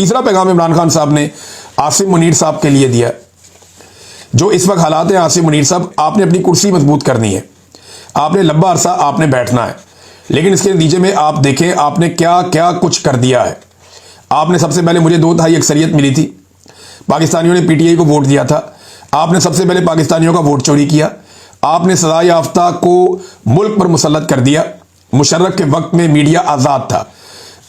تیسرا پیغام عمران خان صاحب نے عاصم منیر صاحب کے لیے دیا، جو اس وقت حالات ہیں عاصم منیر صاحب، آپ نے اپنی کرسی مضبوط کرنی ہے، آپ نے لمبا عرصہ آپ نے بیٹھنا ہے، لیکن اس کے نتیجے میں آپ دیکھیں آپ نے کیا کیا کچھ کر دیا ہے۔ آپ نے سب سے پہلے، مجھے 2/3 اکثریت ملی تھی، پاکستانیوں نے پی ٹی آئی کو ووٹ دیا تھا، آپ نے سب سے پہلے پاکستانیوں کا ووٹ چوری کیا، آپ نے سزا یافتہ کو ملک پر مسلط کر دیا۔ مشرف کے وقت میں میڈیا آزاد تھا،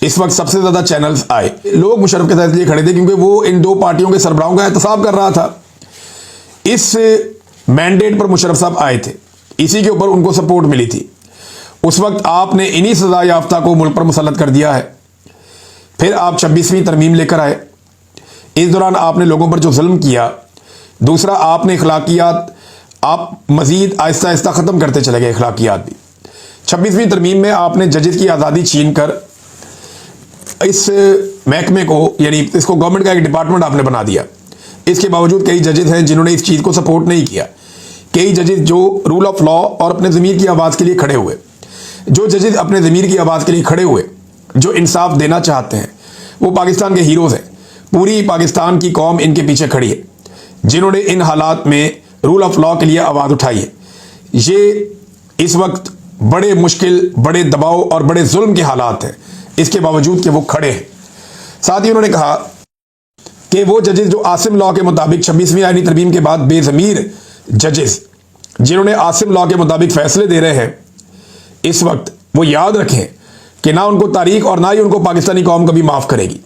اس وقت سب سے زیادہ چینلز آئے، لوگ مشرف کے ساتھ اس لیے کھڑے تھے کیونکہ وہ ان دو پارٹیوں کے سربراہوں کا احتساب کر رہا تھا۔ اس مینڈیٹ پر مشرف صاحب آئے تھے، اسی کے اوپر ان کو سپورٹ ملی تھی۔ اس وقت آپ نے انہی سزا یافتہ کو ملک پر مسلط کر دیا ہے۔ پھر آپ 26ویں ترمیم لے کر آئے، اس دوران آپ نے لوگوں پر جو ظلم کیا، دوسرا آپ نے اخلاقیات آپ مزید آہستہ آہستہ ختم کرتے چلے گئے، اخلاقیات بھی۔ 26ویں ترمیم میں آپ نے ججز کی آزادی چھین کر اس محکمے کو، یعنی اس کو گورنمنٹ کا ایک ڈپارٹمنٹ آپ نے بنا دیا۔ اس کے باوجود کئی ججز ہیں جنہوں نے اس چیز کو سپورٹ نہیں کیا، کئی ججز جو رول آف لا اور اپنے ضمیر کی آواز کے لیے کھڑے ہوئے، جو ججز اپنے ضمیر کی آواز کے لیے کھڑے ہوئے، جو انصاف دینا چاہتے ہیں، وہ پاکستان کے ہیروز ہیں۔ پوری پاکستان کی قوم ان کے پیچھے کھڑی ہے، جنہوں نے ان حالات میں رول آف لا کے لیے آواز اٹھائی ہے۔ یہ اس وقت بڑے مشکل، بڑے دباؤ اور بڑے ظلم کے حالات ہیں، اس کے باوجود کہ وہ کھڑے ہیں۔ ساتھ ہی انہوں نے کہا کہ وہ ججز جو عاصم لا کے مطابق 26ویں آئینی ترمیم کے بعد بے ضمیر ججز جنہوں نے عاصم لا کے مطابق فیصلے دے رہے ہیں، اس وقت وہ یاد رکھیں کہ نہ ان کو تاریخ اور نہ ہی ان کو پاکستانی قوم کبھی معاف کرے گی۔